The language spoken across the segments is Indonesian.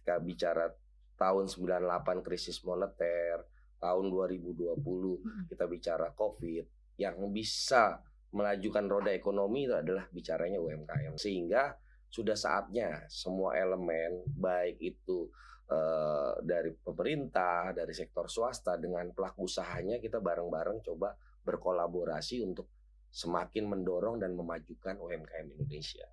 ketika bicara tahun 98 krisis moneter, tahun 2020 kita bicara Covid, yang bisa melajukan roda ekonomi itu adalah bicaranya UMKM. Sehingga sudah saatnya semua elemen, baik itu dari pemerintah, dari sektor swasta dengan pelaku usahanya, kita bareng-bareng coba berkolaborasi untuk semakin mendorong dan memajukan UMKM Indonesia.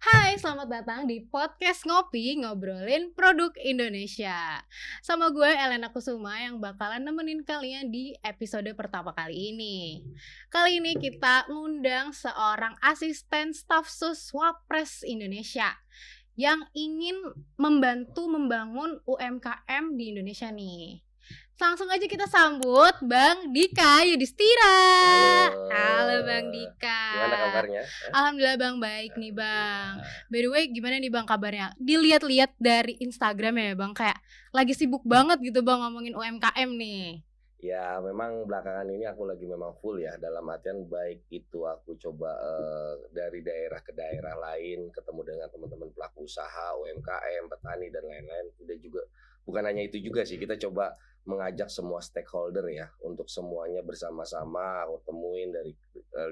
Hai, selamat datang di podcast Ngopi, ngobrolin produk Indonesia. Sama gue Elena Kusuma yang bakalan nemenin kalian di episode pertama kali ini. Kali ini kita ngundang seorang asisten staf sus Wapres Indonesia yang ingin membantu membangun UMKM di Indonesia nih. Langsung aja kita sambut Bang Dika Yudhistira. Halo Bang Dika. Gimana kabarnya? Alhamdulillah Bang, baik nih Bang. By the way, gimana nih Bang kabarnya? Dilihat-lihat dari Instagram ya Bang, kayak lagi sibuk banget gitu Bang ngomongin UMKM nih. Ya memang belakangan ini aku lagi memang full ya, dalam artian baik itu aku coba dari daerah ke daerah lain, ketemu dengan teman-teman pelaku usaha, UMKM, petani dan lain-lain. Udah juga bukan hanya itu juga sih, kita coba mengajak semua stakeholder ya untuk semuanya bersama-sama aku temuin dari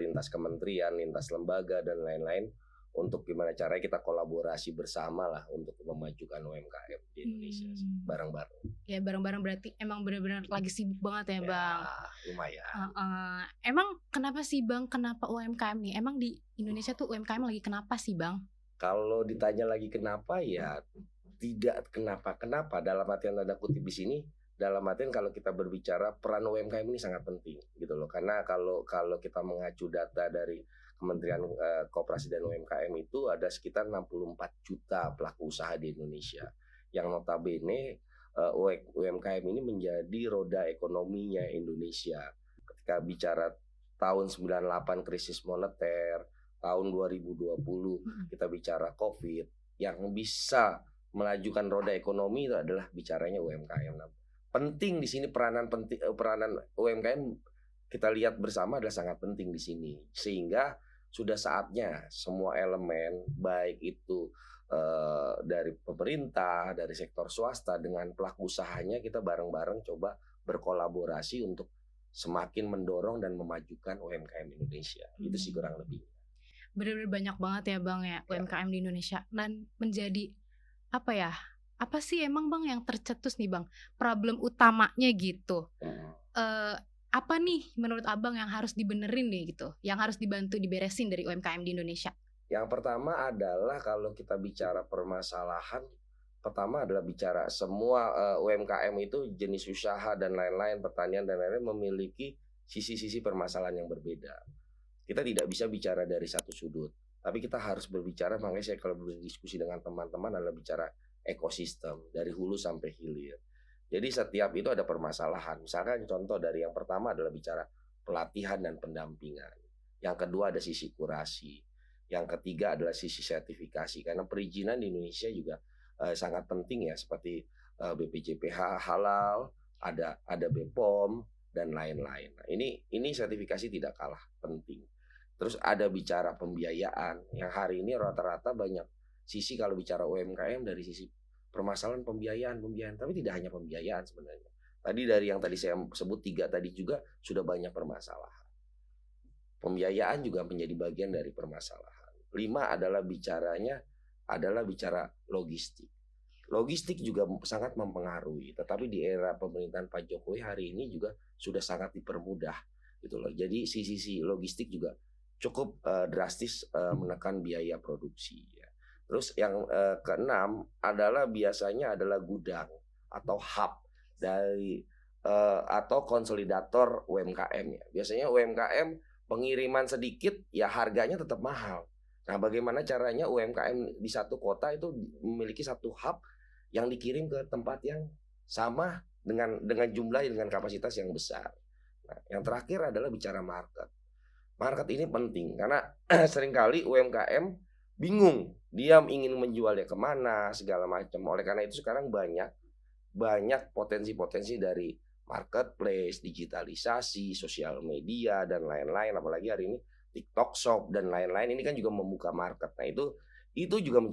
lintas kementerian, lintas lembaga dan lain-lain untuk gimana caranya kita kolaborasi bersama lah untuk memajukan UMKM di Indonesia bareng-bareng. Ya bareng-bareng berarti emang benar-benar lagi sibuk banget ya Bang. Lumayan. Emang kenapa sih Bang? Kenapa UMKM nih? Emang di Indonesia tuh UMKM lagi kenapa sih Bang? Kalau ditanya lagi kenapa ya tidak kenapa dalam artian tanda kutip di sini. Dalam artian kalau kita berbicara peran UMKM ini sangat penting gitu loh, karena kalau kita mengacu data dari Kementerian Koperasi dan UMKM itu ada sekitar 64 juta pelaku usaha di Indonesia yang notabene UMKM ini menjadi roda ekonominya Indonesia. Ketika bicara tahun 98 krisis moneter, tahun 2020 kita bicara Covid, yang bisa melajukan roda ekonomi itu adalah bicaranya UMKM. Penting di sini peranan UMKM kita lihat bersama adalah sangat penting di sini, sehingga sudah saatnya semua elemen baik itu dari pemerintah, dari sektor swasta dengan pelaku usahanya kita bareng-bareng coba berkolaborasi untuk semakin mendorong dan memajukan UMKM Indonesia. Itu sih kurang lebih. Benar-benar banyak banget ya Bang ya UMKM di Indonesia, dan menjadi apa sih emang Bang yang tercetus nih Bang, problem utamanya gitu? Apa nih menurut Abang yang harus dibenerin nih gitu, yang harus dibantu diberesin dari UMKM di Indonesia? Yang pertama adalah kalau kita bicara permasalahan, pertama adalah bicara semua UMKM itu jenis usaha dan lain-lain, pertanian dan lain-lain memiliki sisi-sisi permasalahan yang berbeda. Kita tidak bisa bicara dari satu sudut, tapi kita harus berbicara, makanya saya kalau berdiskusi dengan teman-teman adalah bicara ekosistem dari hulu sampai hilir. Jadi setiap itu ada permasalahan. Misalkan contoh dari yang pertama adalah bicara pelatihan dan pendampingan. Yang kedua ada sisi kurasi. Yang ketiga adalah sisi sertifikasi. Karena perizinan di Indonesia juga sangat penting ya, seperti BPJPH halal, ada BPOM dan lain-lain. Nah, ini sertifikasi tidak kalah penting. Terus ada bicara pembiayaan. Yang hari ini rata-rata banyak sisi kalau bicara UMKM dari sisi permasalahan pembiayaan, tapi tidak hanya pembiayaan sebenarnya. Tadi dari yang tadi saya sebut 3 tadi juga sudah banyak permasalahan. Pembiayaan juga menjadi bagian dari permasalahan. 5 adalah bicara logistik. Logistik juga sangat mempengaruhi, tetapi di era pemerintahan Pak Jokowi hari ini juga sudah sangat dipermudah gitu loh. Jadi sisi logistik juga cukup drastis menekan biaya produksi ya. Terus yang keenam adalah biasanya adalah gudang atau hub dari atau konsolidator UMKM ya. Biasanya UMKM pengiriman sedikit ya harganya tetap mahal. Nah, bagaimana caranya UMKM di satu kota itu memiliki satu hub yang dikirim ke tempat yang sama dengan jumlah dengan kapasitas yang besar. Nah, yang terakhir adalah bicara market. Market ini penting karena seringkali UMKM bingung dia ingin menjualnya kemana segala macam. Oleh karena itu sekarang banyak potensi-potensi dari marketplace, digitalisasi, sosial media dan lain-lain. Apalagi hari ini TikTok Shop dan lain-lain ini kan juga membuka market. Nah, itu juga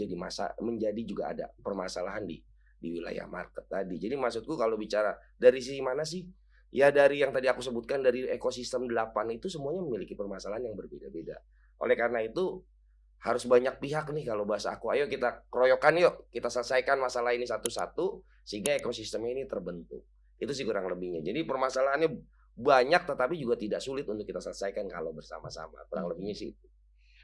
menjadi juga ada permasalahan di wilayah market tadi. Jadi maksudku kalau bicara dari sisi mana sih? Ya dari yang tadi aku sebutkan dari ekosistem 8 itu semuanya memiliki permasalahan yang berbeda-beda. Oleh karena itu harus banyak pihak nih kalau bahasa aku. Ayo kita keroyokan yuk, kita selesaikan masalah ini satu-satu sehingga ekosistem ini terbentuk. Itu sih kurang lebihnya. Jadi permasalahannya banyak tetapi juga tidak sulit untuk kita selesaikan kalau bersama-sama. Kurang lebihnya sih itu.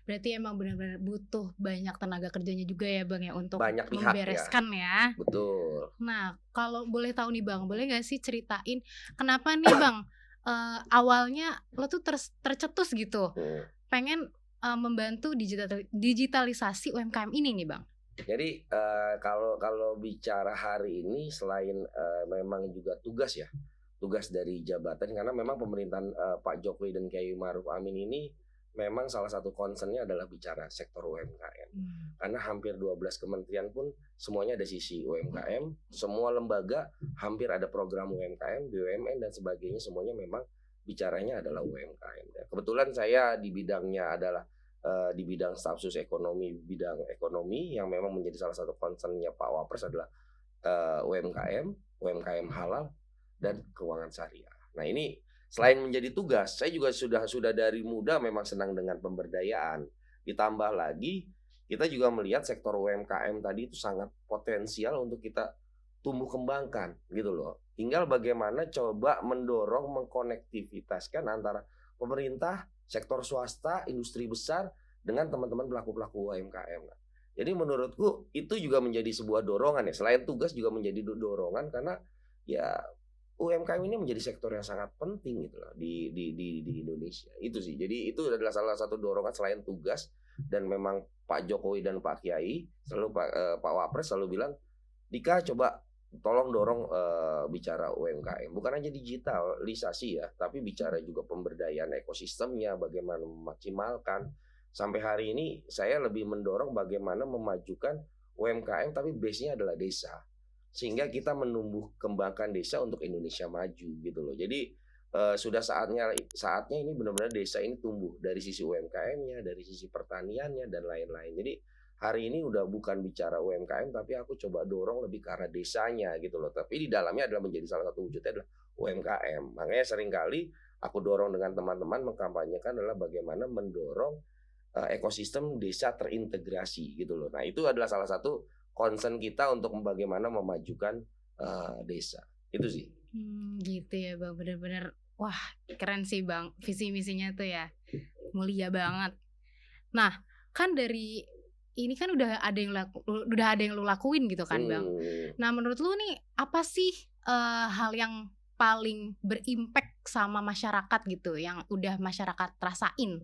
Berarti emang benar-benar butuh banyak tenaga kerjanya juga ya Bang ya untuk Banyak pihak membereskan ya. Betul. Nah, kalau boleh tahu nih Bang, boleh gak sih ceritain kenapa nih Bang awalnya lo tuh tercetus gitu pengen membantu digitalisasi UMKM ini nih Bang? Jadi kalau bicara hari ini selain memang juga tugas dari jabatan, karena memang pemerintahan Pak Jokowi dan Kiai Ma'ruf Amin ini memang salah satu concernnya adalah bicara sektor UMKM. Karena hampir 12 kementerian pun semuanya ada sisi UMKM, semua lembaga hampir ada program UMKM, BUMN dan sebagainya, semuanya memang bicaranya adalah UMKM. Kebetulan saya di bidangnya adalah di bidang stafsus ekonomi, bidang ekonomi yang memang menjadi salah satu concernnya Pak Wapres adalah UMKM halal dan keuangan syariah. Nah, ini selain menjadi tugas, saya juga sudah dari muda memang senang dengan pemberdayaan. Ditambah lagi kita juga melihat sektor UMKM tadi itu sangat potensial untuk kita tumbuh kembangkan gitu loh. Tinggal bagaimana coba mendorong mengkonektivitaskan antara pemerintah, sektor swasta, industri besar dengan teman-teman pelaku-pelaku UMKM. Jadi menurutku itu juga menjadi sebuah dorongan ya. Selain tugas juga menjadi dorongan karena ya UMKM ini menjadi sektor yang sangat penting gitu loh di Indonesia. Itu sih. Jadi itu adalah salah satu dorongan selain tugas, dan memang Pak Jokowi dan Pak Kiai selalu Pak Wapres selalu bilang, "Dika coba tolong dorong bicara UMKM. Bukan hanya digitalisasi ya, tapi bicara juga pemberdayaan ekosistemnya, bagaimana memaksimalkan." Sampai hari ini saya lebih mendorong bagaimana memajukan UMKM tapi base-nya adalah desa. Sehingga kita menumbuh kembangkan desa untuk Indonesia maju gitu loh. Jadi sudah saatnya ini benar-benar desa ini tumbuh dari sisi UMKM-nya, dari sisi pertaniannya dan lain-lain. Jadi hari ini udah bukan bicara UMKM tapi aku coba dorong lebih ke arah desanya gitu loh. Tapi di dalamnya adalah menjadi salah satu wujudnya adalah UMKM. Makanya seringkali aku dorong dengan teman-teman mengkampanyekan adalah bagaimana mendorong ekosistem desa terintegrasi gitu loh. Nah, itu adalah salah satu concern kita untuk bagaimana memajukan desa. Itu sih. Gitu ya Bang, benar-benar wah keren sih Bang, visi misinya tuh ya mulia banget. Nah, kan dari ini kan udah ada yang lu lakuin gitu kan Bang. Nah, menurut lu nih apa sih hal yang paling berimpact sama masyarakat gitu, yang udah masyarakat rasain?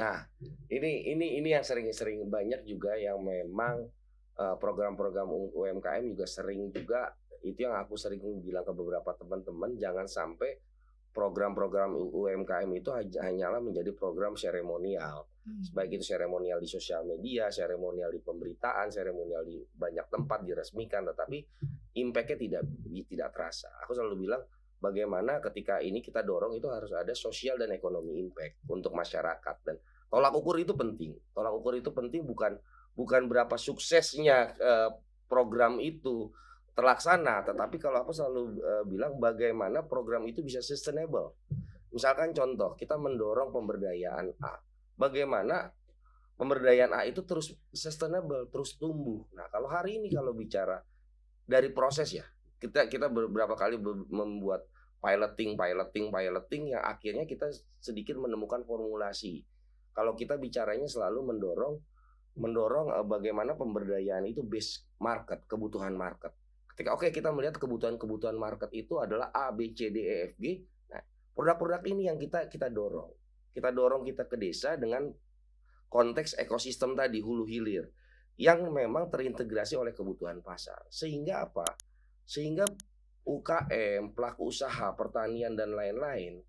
Nah, ini yang sering banyak juga yang memang program-program UMKM juga sering juga, itu yang aku sering bilang ke beberapa teman-teman, jangan sampai program-program UMKM itu hanyalah menjadi program seremonial. Baik itu seremonial di sosial media, seremonial di pemberitaan, seremonial di banyak tempat diresmikan, tetapi impact-nya tidak terasa. Aku selalu bilang bagaimana ketika ini kita dorong itu harus ada sosial dan ekonomi impact untuk masyarakat, dan tolak ukur itu penting. Tolak ukur itu penting bukan berapa suksesnya program itu terlaksana, tetapi kalau aku selalu bilang bagaimana program itu bisa sustainable. Misalkan contoh, kita mendorong pemberdayaan A. Bagaimana pemberdayaan A itu terus sustainable, terus tumbuh. Nah, kalau hari ini kalau bicara dari proses ya, kita beberapa kali membuat piloting yang akhirnya kita sedikit menemukan formulasi. Kalau kita bicaranya selalu mendorong bagaimana pemberdayaan itu base market, kebutuhan market. Ketika kita melihat kebutuhan market itu adalah A, B, C, D, E, F, G. Nah, produk-produk ini yang kita dorong. Kita dorong kita ke desa dengan konteks ekosistem tadi hulu hilir yang memang terintegrasi oleh kebutuhan pasar. Sehingga apa? Sehingga UKM, pelaku usaha, pertanian dan lain-lain,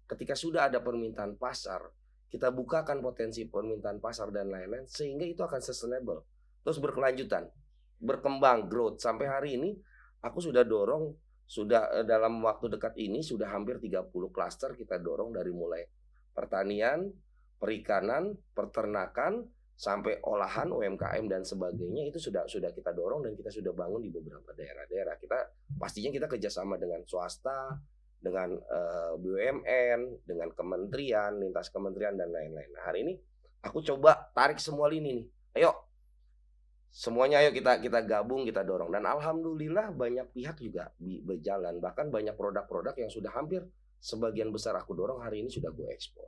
ketika sudah ada permintaan pasar, kita bukakan potensi permintaan pasar dan lain-lain, sehingga itu akan sustainable, terus berkelanjutan, berkembang, growth. Sampai hari ini aku sudah dorong dalam waktu dekat ini sudah hampir 30 klaster kita dorong dari mulai pertanian, perikanan, peternakan, sampai olahan UMKM dan sebagainya itu sudah kita dorong dan kita sudah bangun di beberapa daerah-daerah. Pastinya kita kerjasama dengan swasta, dengan BUMN, dengan kementerian, lintas kementerian dan lain-lain. Nah, hari ini aku coba tarik semua lini nih. Ayo semuanya, ayo kita gabung, kita dorong, dan alhamdulillah banyak pihak juga berjalan. Bahkan banyak produk-produk yang sudah hampir sebagian besar aku dorong hari ini sudah gue ekspor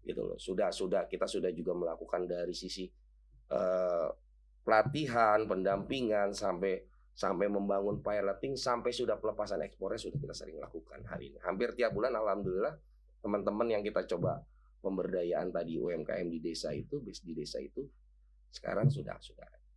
gitu loh. Kita sudah juga melakukan dari sisi pelatihan, pendampingan, sampai membangun piloting, sampai sudah pelepasan ekspornya sudah kita sering lakukan hari ini. Hampir tiap bulan alhamdulillah teman-teman yang kita coba pemberdayaan tadi UMKM di desa itu, di desa itu sekarang sudah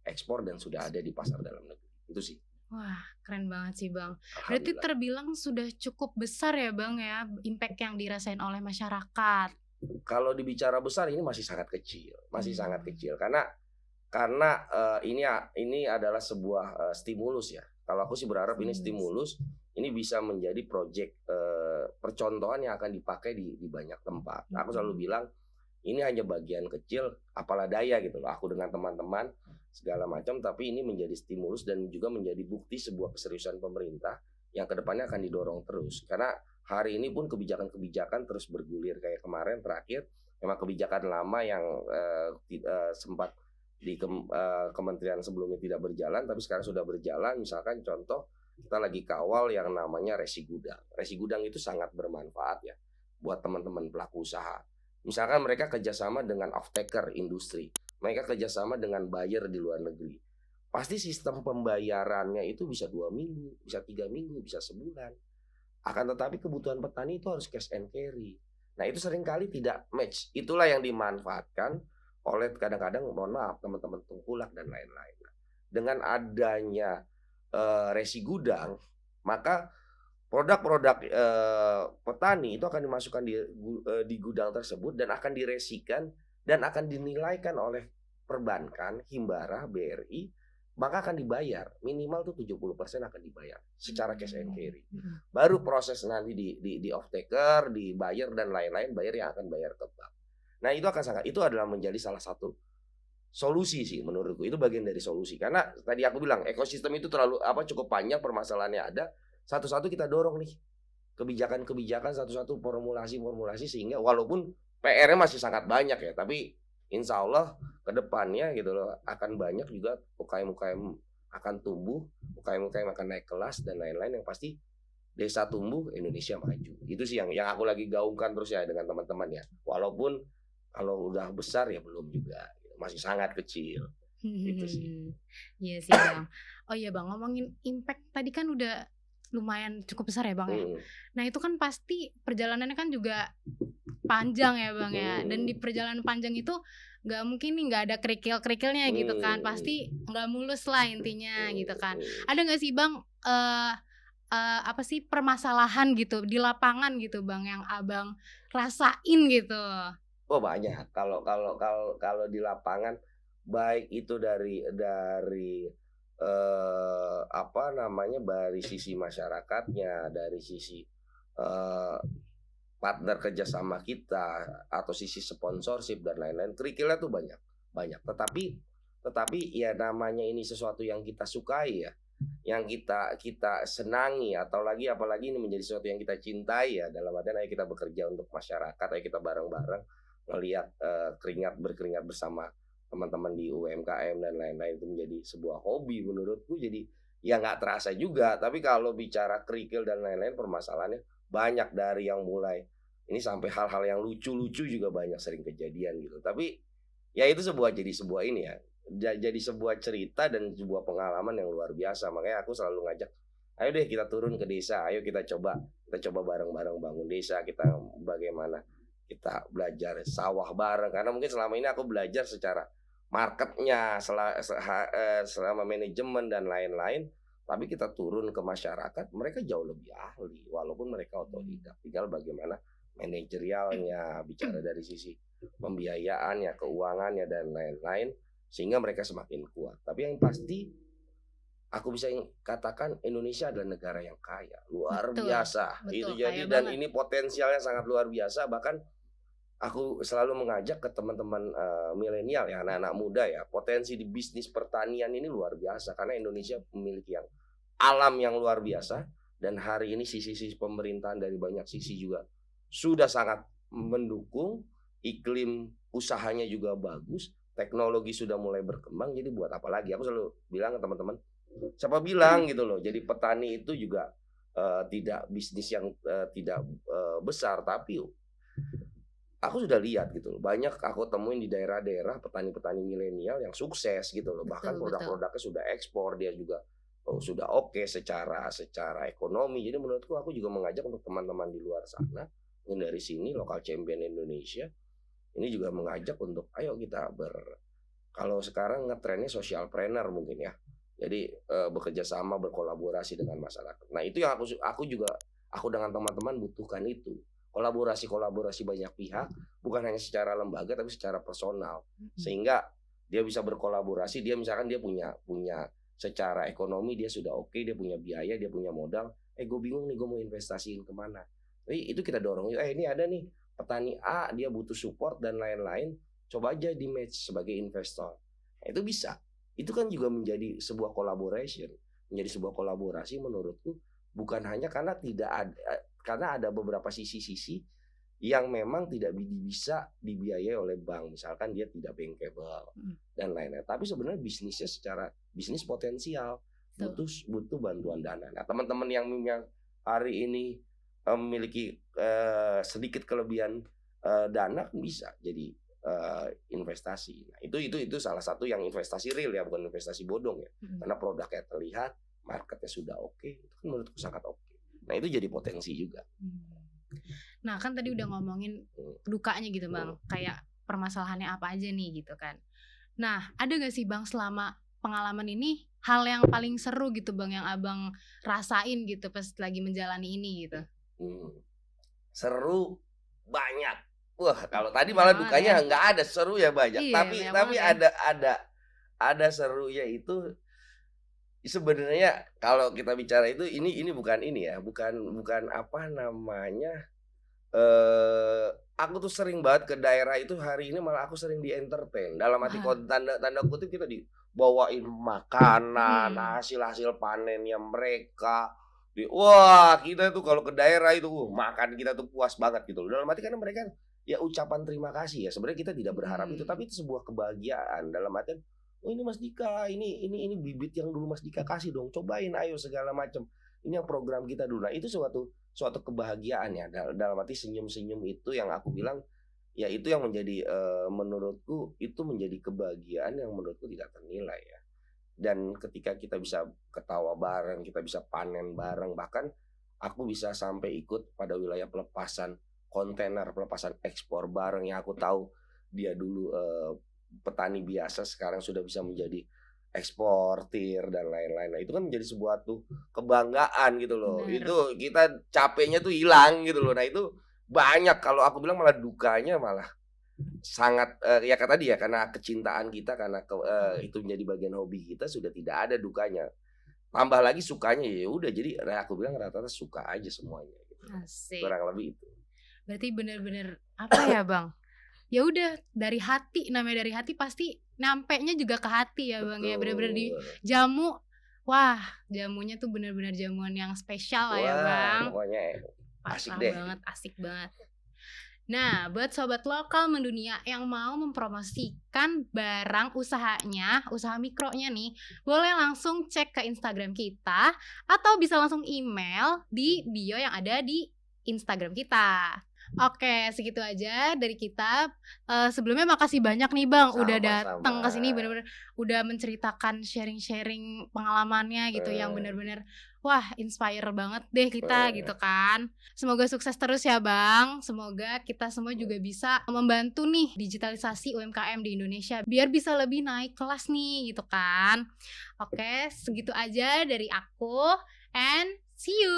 ekspor dan sudah ada di pasar dalam negeri. Itu sih. Wah, keren banget sih Bang. Berarti terbilang sudah cukup besar ya Bang ya impact yang dirasain oleh masyarakat. Kalau dibicara besar ini masih sangat kecil, sangat kecil karena ini adalah sebuah stimulus ya. Kalau aku sih berharap ini stimulus, ini bisa menjadi proyek percontohan yang akan dipakai di banyak tempat. Aku selalu bilang ini hanya bagian kecil, apalah daya gitu loh. Aku dengan teman-teman segala macam, tapi ini menjadi stimulus dan juga menjadi bukti sebuah keseriusan pemerintah yang kedepannya akan didorong terus. Karena hari ini pun kebijakan-kebijakan terus bergulir. Kayak kemarin terakhir, memang kebijakan lama yang sempat di kementerian sebelumnya tidak berjalan, tapi sekarang sudah berjalan. Misalkan contoh, kita lagi kawal yang namanya resi gudang. Resi gudang itu sangat bermanfaat ya buat teman-teman pelaku usaha. Misalkan mereka kerjasama dengan off-taker industri, mereka kerjasama dengan buyer di luar negeri. Pasti sistem pembayarannya itu bisa 2 minggu, bisa 3 minggu, bisa sebulan. Akan tetapi kebutuhan petani itu harus cash and carry. Nah itu seringkali tidak match. Itulah yang dimanfaatkan oleh kadang-kadang, mohon maaf, teman-teman tengkulak dan lain-lain. Dengan adanya resi gudang, maka produk-produk petani itu akan dimasukkan di gudang tersebut dan akan diresikan dan akan dinilaikan oleh perbankan, Himbara, BRI, maka akan dibayar minimal tuh 70% akan dibayar secara cash and carry. Baru proses nanti di off taker, di buyer dan lain-lain, buyer yang akan bayar ke bank. Nah itu adalah menjadi salah satu solusi sih menurutku. Itu bagian dari solusi karena tadi aku bilang ekosistem itu cukup panjang, permasalahannya ada. Satu-satu kita dorong nih kebijakan-kebijakan, satu-satu formulasi sehingga walaupun PR-nya masih sangat banyak ya, tapi insya Allah kedepannya gitu loh akan banyak juga UKM-UKM akan tumbuh, UKM-UKM akan naik kelas dan lain-lain, yang pasti desa tumbuh, Indonesia maju. Itu sih yang aku lagi gaungkan terus ya dengan teman-teman ya. Walaupun kalau udah besar ya belum juga, masih sangat kecil. Gitu sih. Iya sih Bang. Oh iya Bang, ngomongin impact tadi kan udah lumayan cukup besar ya Bang ya. Nah itu kan pasti perjalanannya kan juga panjang ya Bang ya. Dan di perjalanan panjang itu nggak mungkin nih nggak ada kerikil-kerikilnya gitu kan. Pasti nggak mulus lah intinya gitu kan. Ada nggak sih Bang apa sih permasalahan gitu di lapangan gitu Bang yang Abang rasain gitu? Oh banyak. Kalau di lapangan baik itu dari dari sisi masyarakatnya, dari sisi partner kerjasama kita atau sisi sponsorship dan lain-lain, kerikilnya tuh banyak. Tetapi ya namanya ini sesuatu yang kita sukai ya, yang kita senangi, apalagi ini menjadi sesuatu yang kita cintai ya, dalam artian ayo kita bekerja untuk masyarakat, ayo kita bareng-bareng ngelihat berkeringat bersama teman-teman di UMKM dan lain-lain, itu menjadi sebuah hobi menurutku. Jadi ya nggak terasa juga. Tapi kalau bicara kerikil dan lain-lain, permasalahannya banyak, dari yang mulai ini sampai hal-hal yang lucu-lucu juga banyak sering kejadian gitu. Tapi ya itu jadi sebuah ini ya, jadi sebuah cerita dan sebuah pengalaman yang luar biasa. Makanya aku selalu ngajak, ayo deh kita turun ke desa, ayo kita coba bareng-bareng bangun desa, kita bagaimana kita belajar sawah bareng. Karena mungkin selama ini aku belajar secara marketnya, selama manajemen dan lain-lain, tapi kita turun ke masyarakat, mereka jauh lebih ahli walaupun mereka otodidak. Tinggal bagaimana manajerialnya, bicara dari sisi pembiayaannya, keuangannya dan lain-lain, sehingga mereka semakin kuat. Tapi yang pasti aku bisa katakan Indonesia adalah negara yang kaya, luar Betul, biasa. Itu betul, jadi kaya dan banget. ini potensialnya sangat luar biasa, bahkan aku selalu mengajak ke teman-teman, milenial ya, anak-anak muda ya, potensi di bisnis pertanian ini luar biasa karena Indonesia memiliki yang alam yang luar biasa dan hari ini sisi-sisi pemerintahan dari banyak sisi juga sudah sangat mendukung, iklim usahanya juga bagus, teknologi sudah mulai berkembang, jadi buat apa lagi? Aku selalu bilang ke teman-teman, siapa bilang gitu loh, jadi petani itu juga, tidak bisnis yang, tidak, besar, tapi aku sudah lihat gitu loh, banyak aku temuin di daerah-daerah petani-petani milenial yang sukses gitu loh, bahkan Betul, betul. produk-produknya sudah ekspor, dia juga, sudah oke secara secara ekonomi. Jadi menurutku aku juga mengajak untuk teman-teman di luar sana, yang dari sini lokal champion Indonesia, ini juga mengajak untuk ayo kita kalau sekarang ngetrennya socialpreneur mungkin ya. Jadi, bekerja sama, berkolaborasi dengan masyarakat. Nah itu yang aku juga aku dengan teman-teman butuhkan itu. Kolaborasi-kolaborasi banyak pihak, bukan hanya secara lembaga tapi secara personal. Mhm. Sehingga dia bisa berkolaborasi, dia misalkan dia punya punya secara ekonomi dia sudah oke, dia punya biaya, dia punya modal, gue bingung nih gue mau investasiin kemana. Itu kita dorong, ini ada nih petani A, dia butuh support dan lain-lain, coba aja di-match sebagai investor. Nah, itu bisa. Itu kan juga menjadi sebuah collaboration, menjadi sebuah kolaborasi menurutku bukan hanya karena ada beberapa sisi-sisi yang memang tidak bisa dibiayai oleh bank, misalkan dia tidak bankable Mhm. dan lain-lain. Tapi sebenarnya bisnisnya secara bisnis potensial Betul. butuh bantuan dana. Nah, teman-teman yang hari ini memiliki sedikit kelebihan dana bisa jadi investasi. Nah, itu salah satu yang investasi real ya, bukan investasi bodong ya. Mhm. Karena produknya terlihat, marketnya sudah oke, itu kan menurutku sangat oke. Nah, itu jadi potensi juga. Nah, kan tadi udah ngomongin dukanya gitu, Bang. Kayak permasalahannya apa aja nih gitu kan. Nah, ada gak sih Bang selama pengalaman ini hal yang paling seru gitu Bang yang Abang rasain gitu pas lagi menjalani ini gitu? Hmm. Seru banyak. Wah, kalau tadi Banyak malah banget ya. dukanya nggak ada, seru ya banyak. Iya, Tapi banyak tapi banget ya. ada serunya itu sebenarnya kalau kita bicara itu ini bukan ini ya, bukan apa namanya, aku tuh sering banget ke daerah itu hari ini malah aku sering di-entertain. Dalam arti Wah. tanda tanda kutip kita dibawain makanan, Mhm. hasil-hasil panennya mereka. Wah, kita tuh kalau ke daerah itu, makan kita tuh puas banget gitu loh. Dalam arti karena mereka ya ucapan terima kasih ya. Sebenarnya kita tidak berharap itu, Mhm. tapi itu sebuah kebahagiaan dalam artian, "Oh ini Mas Dika, ini bibit yang dulu Mas Dika kasih dong, cobain ayo segala macam. Ini yang program kita dulu." Nah, itu suatu suatu kebahagiaan ya, dalam arti senyum-senyum itu yang aku bilang, ya itu yang menjadi, menurutku itu menjadi kebahagiaan yang menurutku tidak ternilai ya. Dan ketika kita bisa ketawa bareng, kita bisa panen bareng, bahkan aku bisa sampai ikut pada wilayah pelepasan kontainer, pelepasan ekspor bareng yang aku tahu dia dulu, petani biasa sekarang sudah bisa menjadi eksportir dan lain-lain. Nah, itu kan menjadi sebuah tuh kebanggaan gitu loh. Bener. Itu kita capeknya tuh hilang gitu loh. Nah, itu banyak kalau aku bilang malah dukanya malah sangat, ya tadi ya karena kecintaan kita karena itu menjadi bagian hobi kita sudah tidak ada dukanya. Tambah lagi sukanya ya udah jadi aku bilang rata-rata suka aja semuanya gitu. Asik. Kurang lebih itu. Berarti bener-bener apa ya Bang? Ya udah dari hati, namanya dari hati pasti nyampenya juga ke hati ya Bang ya. Bener-bener di Betul. jamu. Wah, jamunya tuh bener-bener jamuan yang spesial lah ya Wah, Bang. pokoknya asik Parah deh. banget, asik banget. Nah, buat sobat lokal mendunia yang mau mempromosikan barang usahanya, usaha mikronya nih, boleh langsung cek ke Instagram kita atau bisa langsung email di bio yang ada di Instagram kita. Oke, segitu aja dari kita. Sebelumnya makasih banyak nih Bang udah datang ke sini, Sama-sama. bener-bener udah menceritakan sharing-sharing pengalamannya gitu yang bener-bener wah inspire banget deh kita gitu kan. Semoga sukses terus ya Bang. Semoga kita semua juga bisa membantu nih digitalisasi UMKM di Indonesia biar bisa lebih naik kelas nih gitu kan. Oke, segitu aja dari aku and see you.